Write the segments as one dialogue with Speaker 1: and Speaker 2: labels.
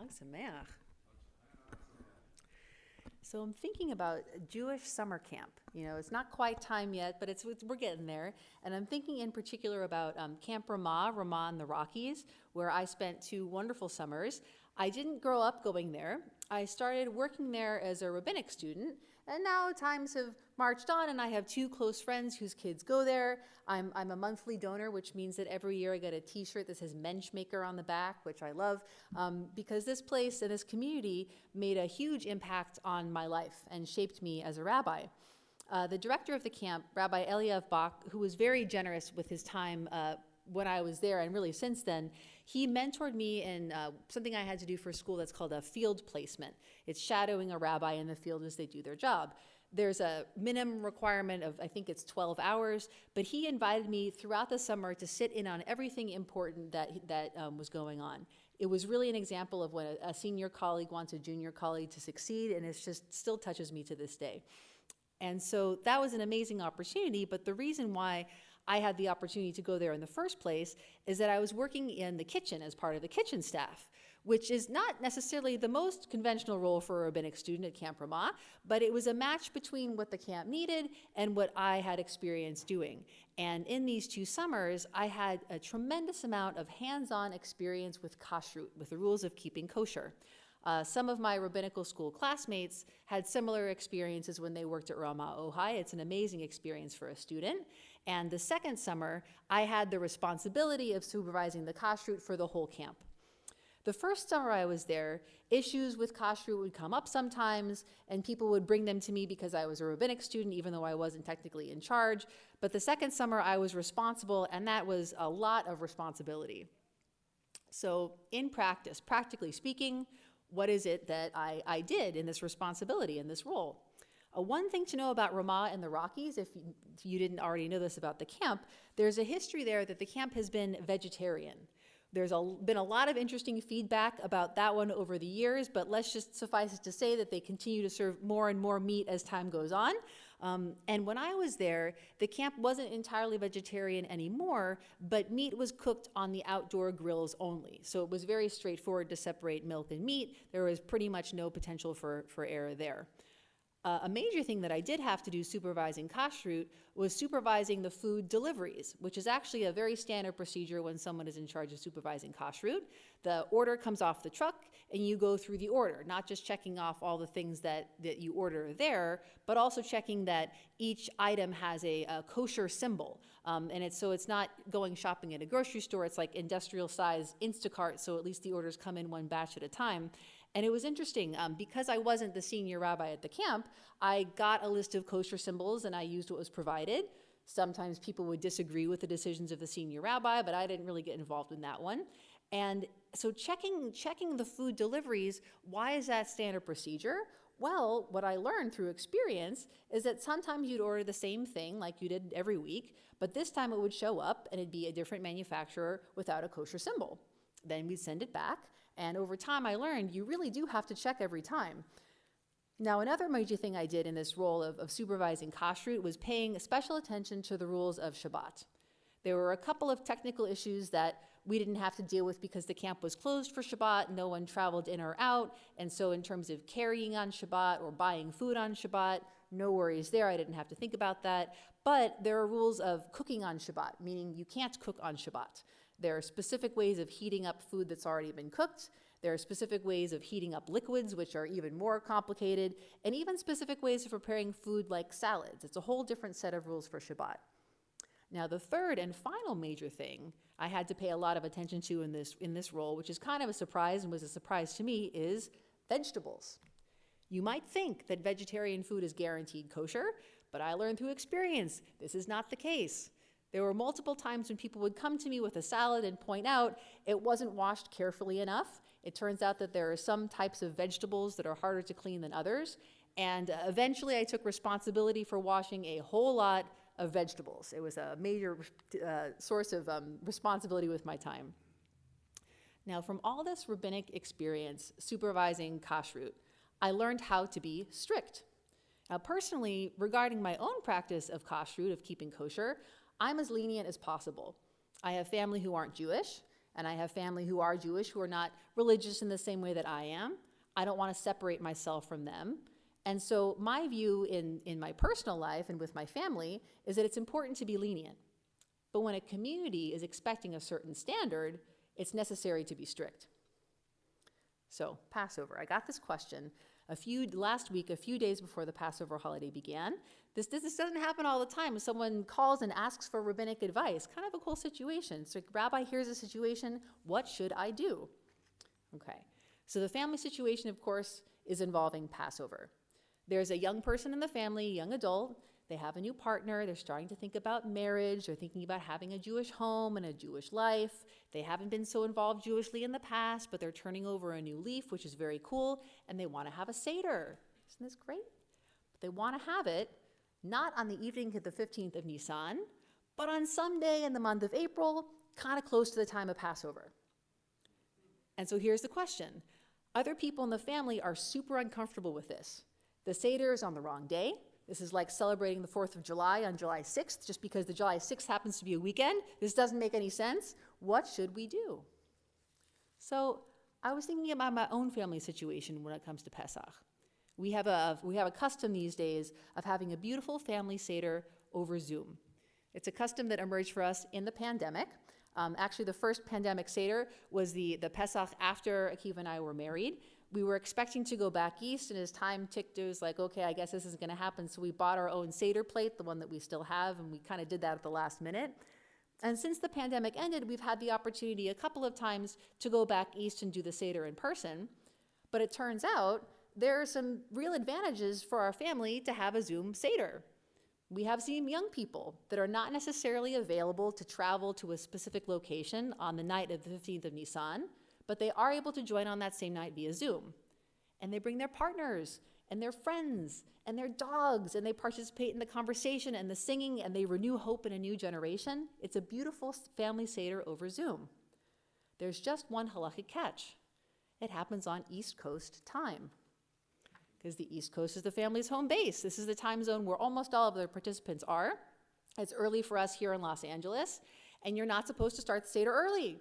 Speaker 1: Chag Sameach. So I'm thinking about a Jewish summer camp. You know, it's not quite time yet, but we're getting there. And I'm thinking in particular about Camp Ramah in the Rockies, where I spent 2 wonderful summers. I didn't grow up going there. I started working there as a rabbinic student, and now times have marched on, and I have 2 close friends whose kids go there. I'm a monthly donor, which means that every year I get a t-shirt that says Menschmaker on the back, which I love, because this place and this community made a huge impact on my life and shaped me as a rabbi. The director of the camp, Rabbi Eliav Bach, who was very generous with his time when I was there and really since then, he mentored me in something I had to do for school that's called a field placement. It's shadowing a rabbi in the field as they do their job. There's a minimum requirement of, I think it's 12 hours, but he invited me throughout the summer to sit in on everything important that was going on. It was really an example of when a senior colleague wants a junior colleague to succeed, and it just still touches me to this day. And so that was an amazing opportunity, but the reason why I had the opportunity to go there in the first place is that I was working in the kitchen as part of the kitchen staff, which is not necessarily the most conventional role for a rabbinic student at Camp Ramah, but it was a match between what the camp needed and what I had experience doing. And in these 2 summers, I had a tremendous amount of hands-on experience with kashrut, with the rules of keeping kosher. Some of my rabbinical school classmates had similar experiences when they worked at Ramah Ojai. It's an amazing experience for a student. And the second summer, I had the responsibility of supervising the kashrut for the whole camp. The first summer I was there, issues with kashrut would come up sometimes, and people would bring them to me because I was a rabbinic student, even though I wasn't technically in charge. But the second summer I was responsible, and that was a lot of responsibility. So in practice, practically speaking, what is it that I did in this responsibility, in this role? One thing to know about Ramah and the Rockies, if you didn't already know this about the camp, there's a history there that the camp has been vegetarian. There's been a lot of interesting feedback about that one over the years, but let's just suffice it to say that they continue to serve more and more meat as time goes on. And when I was there, the camp wasn't entirely vegetarian anymore, but meat was cooked on the outdoor grills only. So it was very straightforward to separate milk and meat. There was pretty much no potential for error there. A major thing that I did have to do supervising kashrut was supervising the food deliveries, which is actually a very standard procedure when someone is in charge of supervising kashrut. The order comes off the truck and you go through the order, not just checking off all the things that you order there, but also checking that each item has a kosher symbol. And so it's not going shopping at a grocery store, it's like industrial size Instacart, so at least the orders come in one batch at a time. And it was interesting, because I wasn't the senior rabbi at the camp, I got a list of kosher symbols and I used what was provided. Sometimes people would disagree with the decisions of the senior rabbi, but I didn't really get involved in that one. And so checking the food deliveries, why is that standard procedure? Well, what I learned through experience is that sometimes you'd order the same thing like you did every week, but this time it would show up and it'd be a different manufacturer without a kosher symbol. Then we'd send it back. And over time, I learned you really do have to check every time. Now, another major thing I did in this role of supervising kashrut was paying special attention to the rules of Shabbat. There were a couple of technical issues that we didn't have to deal with because the camp was closed for Shabbat, no one traveled in or out, and so in terms of carrying on Shabbat or buying food on Shabbat, no worries there, I didn't have to think about that. But there are rules of cooking on Shabbat, meaning you can't cook on Shabbat. There are specific ways of heating up food that's already been cooked. There are specific ways of heating up liquids, which are even more complicated, and even specific ways of preparing food like salads. It's a whole different set of rules for Shabbat. Now, the third and final major thing I had to pay a lot of attention to in this role, which is kind of a surprise and was a surprise to me, is vegetables. You might think that vegetarian food is guaranteed kosher, but I learned through experience this is not the case. There were multiple times when people would come to me with a salad and point out it wasn't washed carefully enough. It turns out that there are some types of vegetables that are harder to clean than others. And eventually I took responsibility for washing a whole lot of vegetables. It was a major source of responsibility with my time. Now, from all this rabbinic experience supervising kashrut, I learned how to be strict. Now, personally, regarding my own practice of kashrut, of keeping kosher, I'm as lenient as possible. I have family who aren't Jewish, And I have family who are Jewish, who are not religious in the same way that I am. I don't want to separate myself from them. And so my view in my personal life and with my family is that it's important to be lenient. But when a community is expecting a certain standard, it's necessary to be strict. So Passover, I got this question last week, a few days before the Passover holiday began. This doesn't happen all the time. Someone calls and asks for rabbinic advice. Kind of a cool situation. So, Rabbi, here's a situation. What should I do? Okay. So the family situation, of course, is involving Passover. There's a young person in the family, a young adult. They have a new partner. They're starting to think about marriage. They're thinking about having a Jewish home and a Jewish life. They haven't been so involved Jewishly in the past, but they're turning over a new leaf, which is very cool, and they want to have a Seder. Isn't this great? But they want to have it not on the evening of the 15th of Nisan, but on some day in the month of April, kind of close to the time of Passover. And so here's the question. Other people in the family are super uncomfortable with this. The Seder is on the wrong day. This is like celebrating the 4th of July on July 6th, just because the July 6th happens to be a weekend. This doesn't make any sense. What should we do? So I was thinking about my own family situation when it comes to Pesach. We have a custom these days of having a beautiful family Seder over Zoom. It's a custom that emerged for us in the pandemic. Actually, the first pandemic Seder was the Pesach after Akiva and I were married. We were expecting to go back east, and as time ticked, it was like, okay, I guess this isn't going to happen. So we bought our own Seder plate, the one that we still have, and we kind of did that at the last minute. And since the pandemic ended, we've had the opportunity a couple of times to go back east and do the Seder in person. But it turns out there are some real advantages for our family to have a Zoom Seder. We have some young people that are not necessarily available to travel to a specific location on the night of the 15th of Nisan, but they are able to join on that same night via Zoom. And they bring their partners and their friends and their dogs, and they participate in the conversation and the singing, and they renew hope in a new generation. It's a beautiful family Seder over Zoom. There's just one halachic catch. It happens on East Coast time, because the East Coast is the family's home base. This is the time zone where almost all of their participants are. It's early for us here in Los Angeles, and you're not supposed to start the Seder early.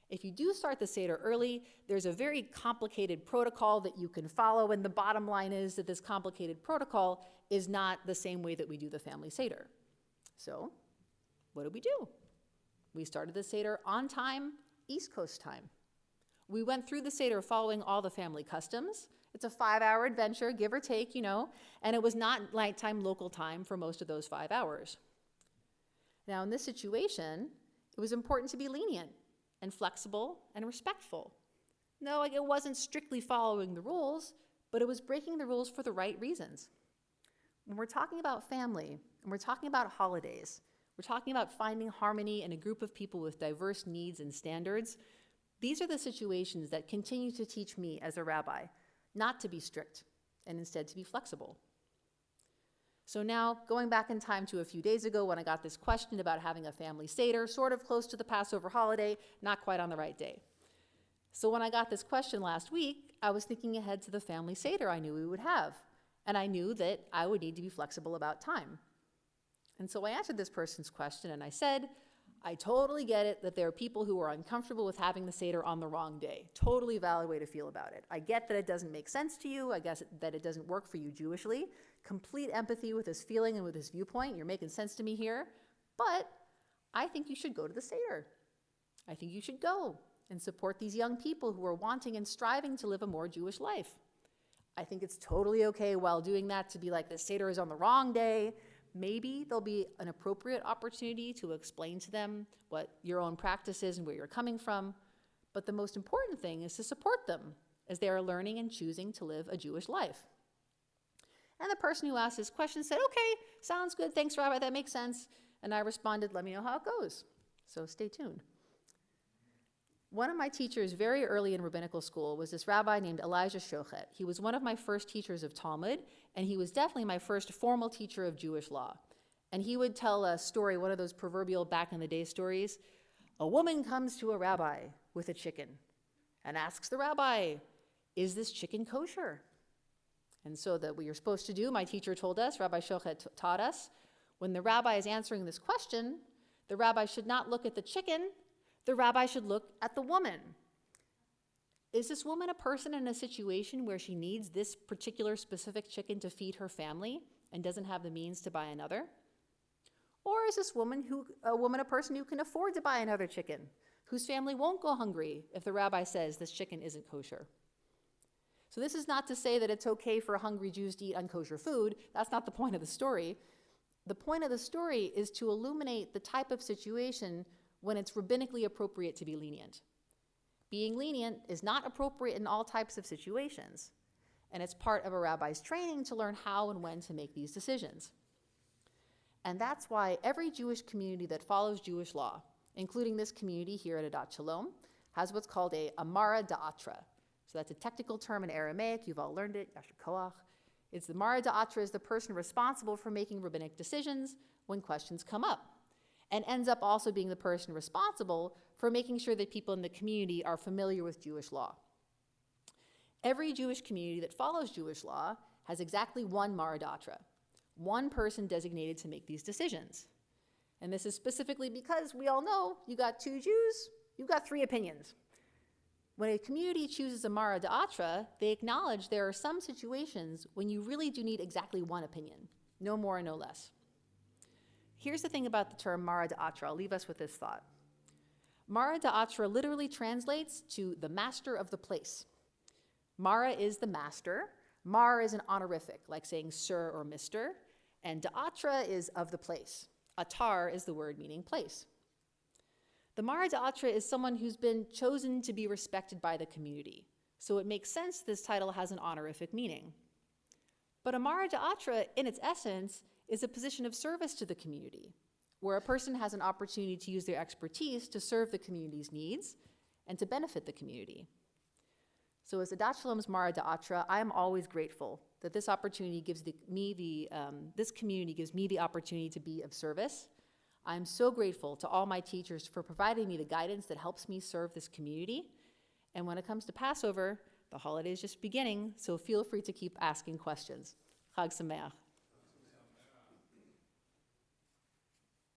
Speaker 1: If you do start the Seder early, there's a very complicated protocol that you can follow, and the bottom line is that this complicated protocol is not the same way that we do the family Seder. So, what do? We started the Seder on time, East Coast time. We went through the Seder following all the family customs. It's a 5-hour adventure, give or take, and it was not nighttime local time for most of those 5 hours. Now, in this situation, it was important to be lenient and flexible and respectful. No, it wasn't strictly following the rules, but it was breaking the rules for the right reasons. When we're talking about family, and we're talking about holidays, we're talking about finding harmony in a group of people with diverse needs and standards, these are the situations that continue to teach me as a rabbi not to be strict, and instead to be flexible. So now, going back in time to a few days ago when I got this question about having a family Seder, sort of close to the Passover holiday, not quite on the right day. So when I got this question last week, I was thinking ahead to the family Seder I knew we would have, and I knew that I would need to be flexible about time. And so I answered this person's question, and I said, I totally get it that there are people who are uncomfortable with having the Seder on the wrong day. Totally valid way to feel about it. I get that it doesn't make sense to you. I guess that it doesn't work for you Jewishly. Complete empathy with his feeling and with his viewpoint. You're making sense to me here. But I think you should go to the Seder. I think you should go and support these young people who are wanting and striving to live a more Jewish life. I think it's totally okay while doing that to be like, the Seder is on the wrong day. Maybe there'll be an appropriate opportunity to explain to them what your own practice is and where you're coming from. But the most important thing is to support them as they are learning and choosing to live a Jewish life. And the person who asked this question said, okay, sounds good. Thanks, Rabbi. That makes sense. And I responded, let me know how it goes. So stay tuned. One of my teachers very early in rabbinical school was this rabbi named Elijah Shochet. He was one of my first teachers of Talmud, and he was definitely my first formal teacher of Jewish law. And he would tell a story, one of those proverbial back-in-the-day stories. A woman comes to a rabbi with a chicken and asks the rabbi, is this chicken kosher? And so that what you're supposed to do, my teacher told us, Rabbi Shochet taught us, when the rabbi is answering this question, the rabbi should not look at the chicken. The rabbi should look at the woman. Is this woman a person in a situation where she needs this particular specific chicken to feed her family and doesn't have the means to buy another? Or is this woman a person who can afford to buy another chicken, whose family won't go hungry if the rabbi says this chicken isn't kosher? So this is not to say that it's okay for hungry Jews to eat unkosher food. That's not the point of the story. The point of the story is to illuminate the type of situation when it's rabbinically appropriate to be lenient. Being lenient is not appropriate in all types of situations, and it's part of a rabbi's training to learn how and when to make these decisions. And that's why every Jewish community that follows Jewish law, including this community here at Adat Shalom, has what's called a Amara Da'atra. So that's a technical term in Aramaic. You've all learned it, Yasher Koach. It's the Amara Da'atra is the person responsible for making rabbinic decisions when questions come up, and ends up also being the person responsible for making sure that people in the community are familiar with Jewish law. Every Jewish community that follows Jewish law has exactly one Mara Da'atra, one person designated to make these decisions. And this is specifically because we all know you got two Jews, you've got three opinions. When a community chooses a Mara Da'atra, they acknowledge there are some situations when you really do need exactly one opinion, no more and no less. Here's the thing about the term Mara Da'atra. I'll leave us with this thought. Mara Da'atra literally translates to the master of the place. Mara is the master. Mar is an honorific, like saying sir or mister. And Da'atra is of the place. Atar is the word meaning place. The Mara Da'atra is someone who's been chosen to be respected by the community. So it makes sense this title has an honorific meaning. But a Mara Da'atra, in its essence, is a position of service to the community, where a person has an opportunity to use their expertise to serve the community's needs and to benefit the community. So as Adat Shalom's Mara Da'atra, I am always grateful that this opportunity this community gives me the opportunity to be of service. I'm so grateful to all my teachers for providing me the guidance that helps me serve this community. And when it comes to Passover, the holiday is just beginning, so feel free to keep asking questions. Chag Sameach.